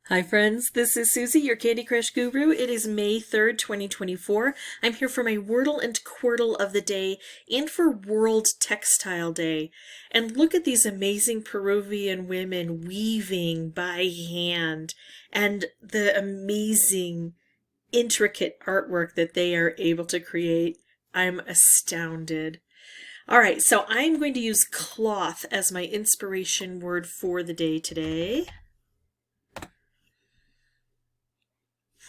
Hi friends, this is Suzy, your Candy Crush guru. It is May 3rd, 2024. I'm here for my Wordle and Quordle of the day and for World Textile Day. And look at these amazing Peruvian women weaving by hand and the amazing intricate artwork that they are able to create. I'm astounded. All right, so I'm going to use cloth as my inspiration word for the day today.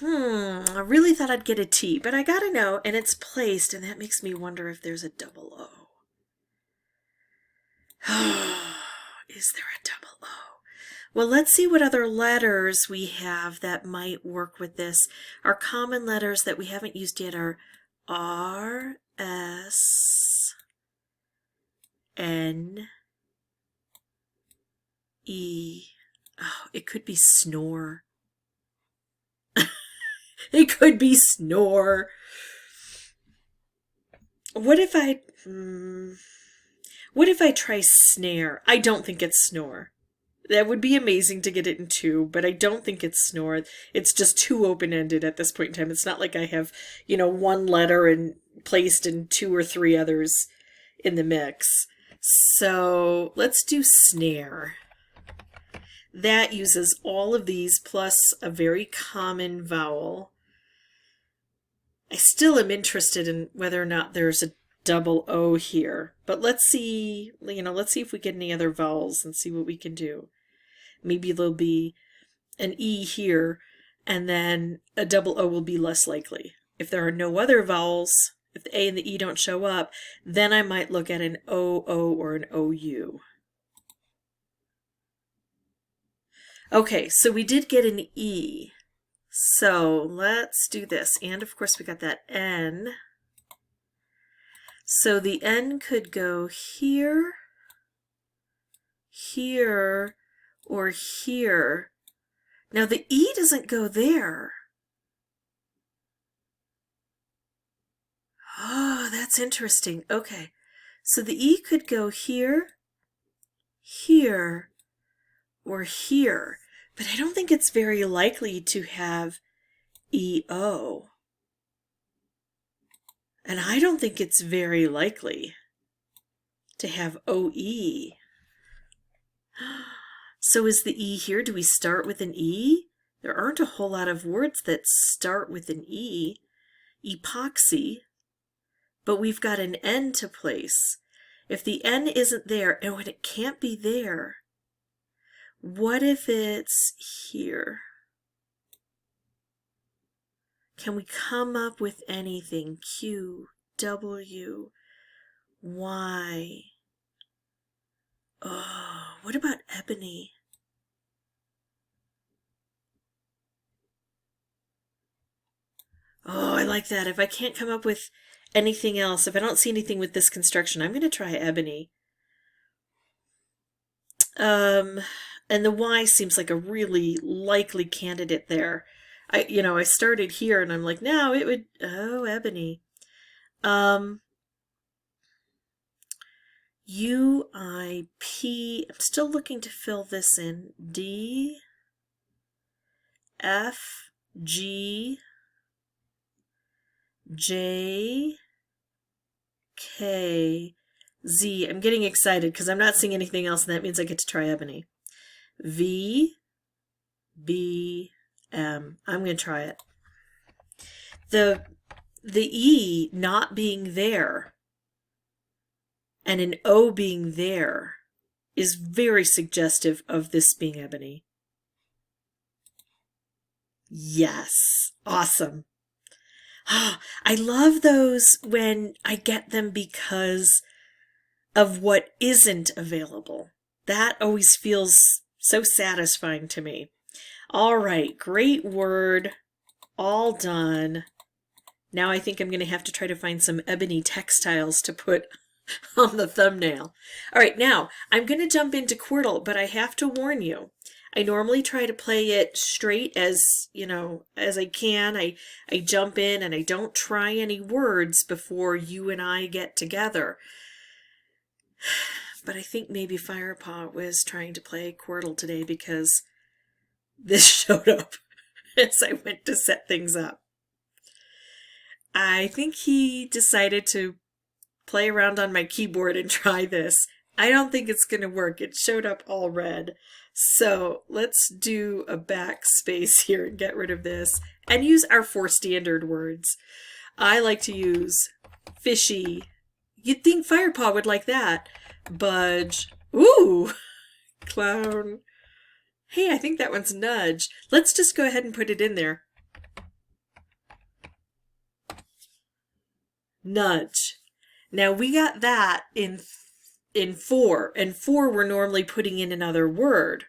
I really thought I'd get a T, but I got a no, and it's placed, and that makes me wonder if there's a double O. Is there a double O? Well, let's see what other letters we have that might work with this. Our common letters that we haven't used yet are R, S, N, E. Oh, it could be snore. It could be snore. What if I try snare? I don't think it's snore. That would be amazing to get it in two, but I don't think it's snore. It's just too open-ended at this point in time. It's not like I have, one letter and placed in two or three others in the mix. So let's do snare. That uses all of these plus a very common vowel. I still am interested in whether or not there's a double O here, but let's see if we get any other vowels and see what we can do. Maybe there'll be an E here, and then a double O will be less likely. If there are no other vowels, if the A and the E don't show up, then I might look at an OO or an OU. Okay, so we did get an E. So let's do this. And of course we got that N. So the N could go here, here, or here. Now the E doesn't go there. Oh, that's interesting. Okay, so the E could go here, here, or here. But I don't think it's very likely to have EO. And I don't think it's very likely to have OE. So is the E here? Do we start with an E? There aren't a whole lot of words that start with an E. Epoxy. But we've got an N to place. If the N isn't there, and it can't be there, what if it's here? Can we come up with anything? Q, W, Y. Oh, what about ebony? Oh, I like that. If I can't come up with anything else, if I don't see anything with this construction, I'm going to try ebony. And the Y seems like a really likely candidate there. I started here and I'm like, no, it would, ebony. UIP, I'm still looking to fill this in. D, F, G, J, K, Z. I'm getting excited because I'm not seeing anything else, and that means I get to try ebony. V, B, M. I'm going to try it. The E not being there and an O being there is very suggestive of this being ebony. Yes. Awesome. I love those when I get them because of what isn't available. That always feels so satisfying to me. All right, great word. All done. Now I think I'm going to have to try to find some ebony textiles to put on the thumbnail. All right, now I'm going to jump into Quordle, but I have to warn you. I normally try to play it straight as I can. I jump in and I don't try any words before you and I get together. But I think maybe Firepaw was trying to play Quordle today because this showed up as I went to set things up. I think he decided to play around on my keyboard and try this. I don't think it's going to work. It showed up all red. So let's do a backspace here and get rid of this and use our 4 standard words. I like to use fishy. You'd think Firepaw would like that. Budge. Ooh! Clown. Hey, I think that one's nudge. Let's just go ahead and put it in there. Nudge. Now we got that in 4, and 4 we're normally putting in another word.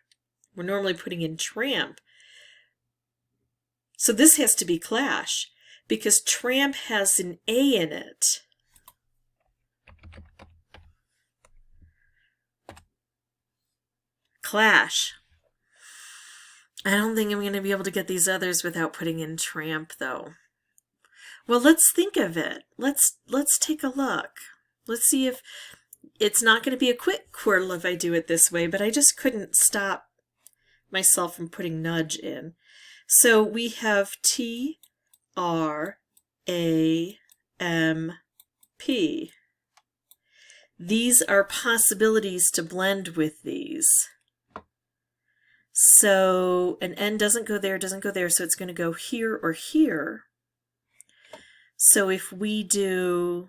We're normally putting in tramp. So this has to be clash, because tramp has an A in it. Clash. I don't think I'm going to be able to get these others without putting in tramp, though. Well, let's think of it. Let's take a look. Let's see if it's not going to be a quick Quordle if I do it this way, but I just couldn't stop myself from putting nudge in. So we have T-R-A-M-P. These are possibilities to blend with these. So an N doesn't go there, so it's going to go here or here. So if we do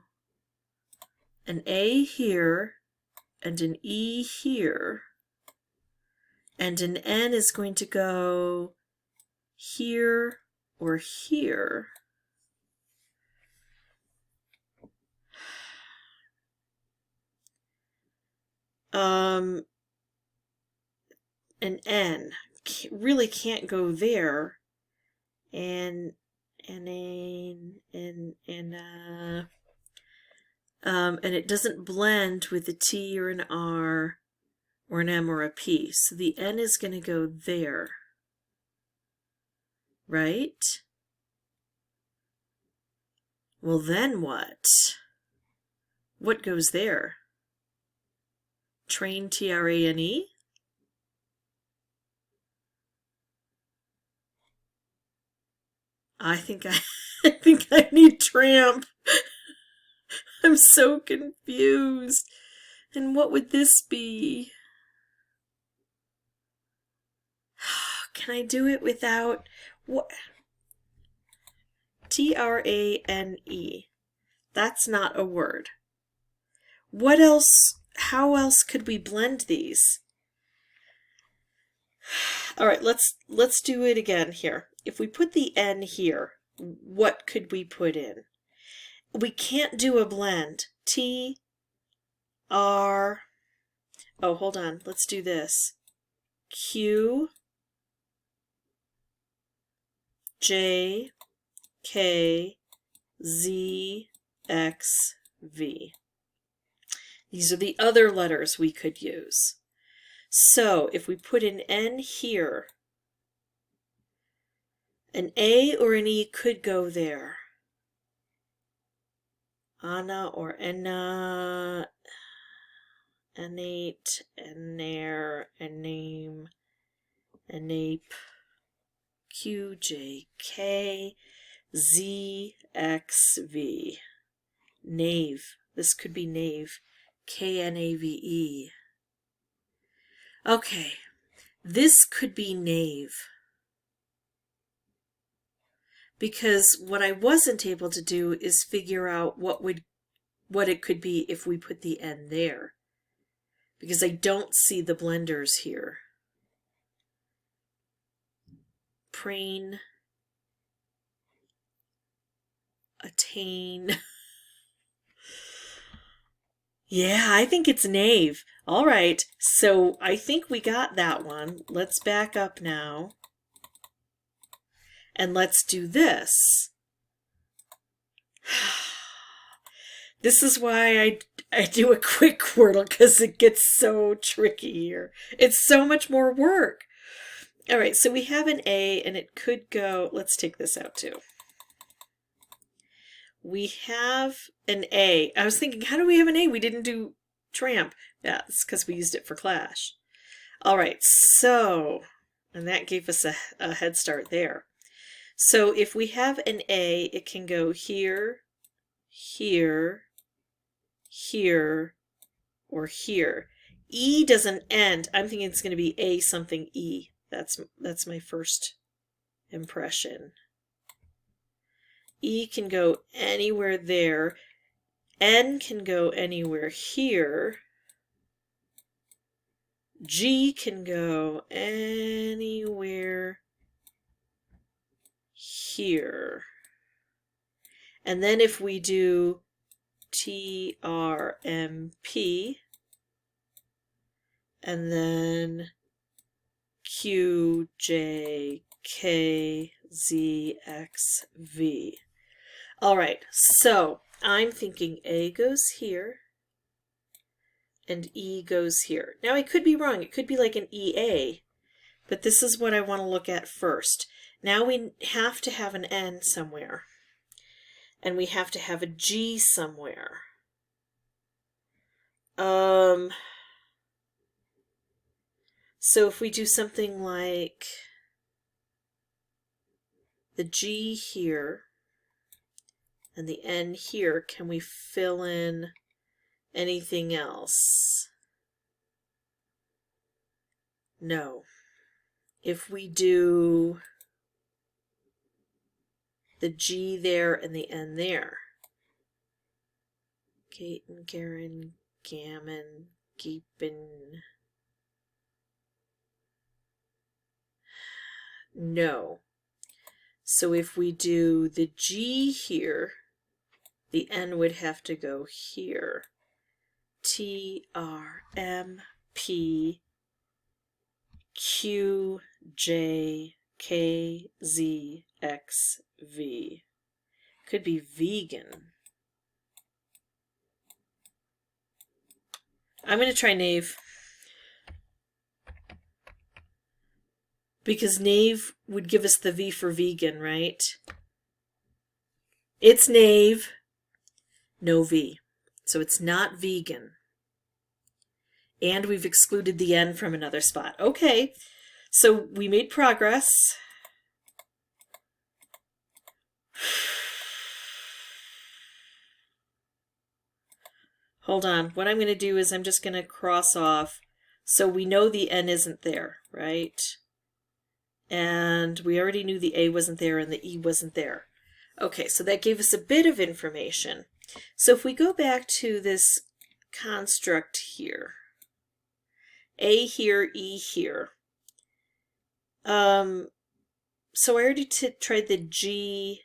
an A here and an E here, and an N is going to go here or here. An N really can't go there, and it doesn't blend with a T or an R or an M or a P. So the N is going to go there, right? Well, then what? What goes there? Train, T-R-A-N-E? I think I need tramp. I'm so confused. And what would this be? Can I do it without what? T-R-A-N-E. That's not a word. What else? How else could we blend these? All right, let's do it again here. If we put the N here, what could we put in? We can't do a blend. T, R, oh, hold on. Let's do this. Q, J, K, Z, X, V. These are the other letters we could use. So if we put an N here, an A or an E could go there. Anna or Enna, Enate, Enair, Ename, Enape, Q, J, K, Z, X, V. Knave. This could be knave. K-N-A-V-E. Okay, this could be knave. Because what I wasn't able to do is figure out what it could be if we put the N there. Because I don't see the blenders here. Prane, attain. Yeah, I think it's knave. All right, so I think we got that one. Let's back up now. And let's do this. This is why I do a quick Quordle, because it gets so tricky here. It's so much more work. All right, so we have an A, and it could go, let's take this out too. We have an A. I was thinking, how do we have an A? We didn't do tramp. Yeah, it's because we used it for clash. All right, so And that gave us a head start there. So if we have an A, it can go here, here, here, or here. E doesn't end. I'm thinking it's going to be A something E. That's my first impression. E can go anywhere there. N can go anywhere here. G can go anywhere here. And then if we do T, R, M, P, and then Q, J, K, Z, X, V. All right, so I'm thinking A goes here and E goes here. Now I could be wrong. It could be like an EA, but this is what I want to look at first. Now we have to have an N somewhere, and we have to have a G somewhere. So if we do something like the G here and the N here, can we fill in anything else? No. If we do the G there and the N there, Gaten, Garen, Gammon, Geepin. No. So if we do the G here, the N would have to go here. T, R, M, P, Q, J, K, Z, X, V. Could be vegan. I'm going to try Knave. Because Knave would give us the V for vegan, right? It's Knave, no V. So it's not vegan. And we've excluded the N from another spot. Okay, so we made progress. Hold on. What I'm going to do is I'm just going to cross off. So we know the N isn't there, right? And we already knew the A wasn't there and the E wasn't there. Okay, so that gave us a bit of information. So if we go back to this construct here, A here, E here. So I already tried the G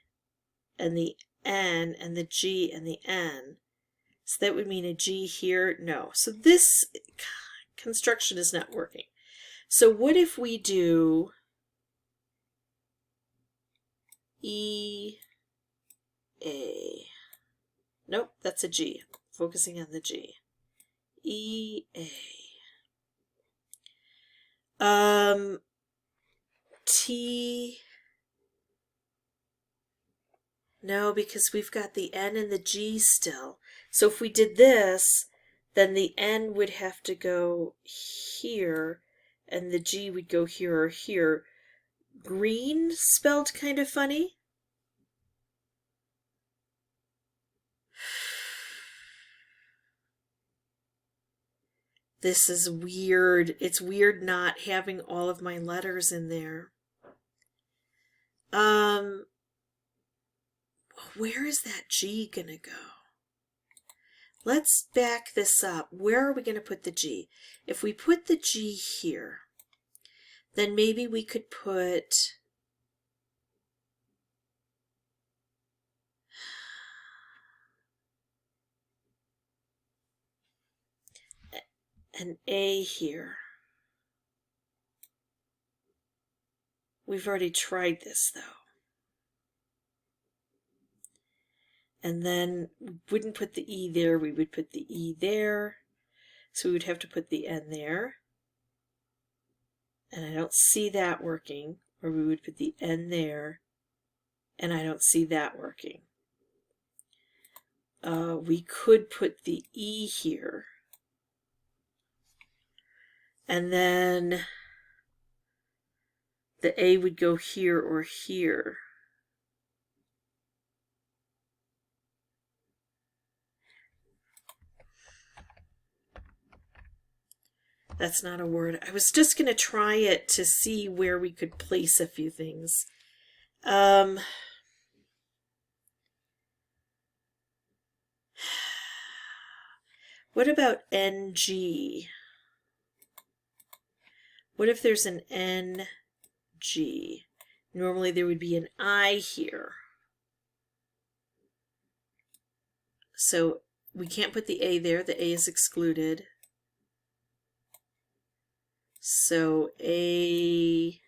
and the N and the G and the N. So that would mean a G here? No. So this construction is not working. So what if we do E, A? Nope, that's a G. Focusing on the G. E, A. T. No, because we've got the N and the G still. So if we did this, then the N would have to go here, and the G would go here or here. Green spelled kind of funny. This is weird. It's weird not having all of my letters in there. Where is that G gonna go? Let's back this up. Where are we gonna put the G? If we put the G here, then maybe we could put an A here. We've already tried this though. And then we wouldn't put the E there, we would put the E there. So we would have to put the N there. And I don't see that working. Or we would put the N there. And I don't see that working. We could put the E here. And then The A would go here or here. That's not a word. I was just going to try it to see where we could place a few things. What about NG? What if there's an NG? Normally there would be an I here. So we can't put the A there. The A is excluded. So A,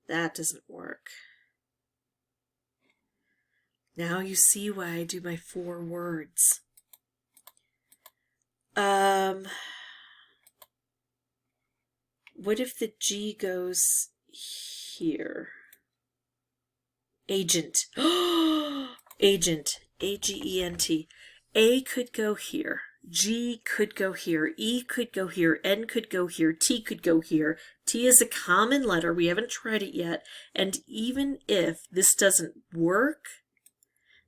that doesn't work. Now you see why I do my 4 words. What if the G goes here? Agent. Agent. A-G-E-N-T. A could go here. G could go here. E could go here. N could go here. T could go here. T is a common letter. We haven't tried it yet. And even if this doesn't work,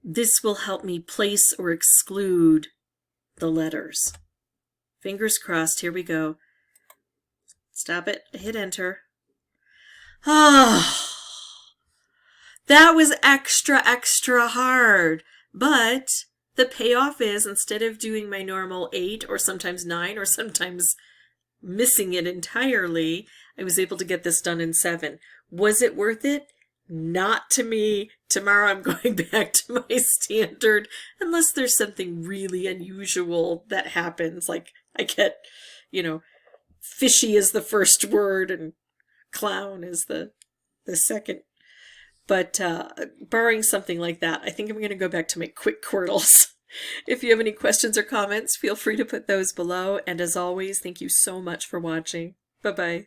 this will help me place or exclude the letters. Fingers crossed. Here we go. Stop it. I hit enter. Ah, that was extra hard. But the payoff is, instead of doing my normal 8 or sometimes 9 or sometimes missing it entirely, I was able to get this done in 7. Was it worth it? Not to me. Tomorrow I'm going back to my standard, unless there's something really unusual that happens. Like I get, fishy is the first word and clown is the second. But barring something like that, I think I'm going to go back to my quick Quordles. If you have any questions or comments, feel free to put those below. And as always, thank you so much for watching. Bye-bye.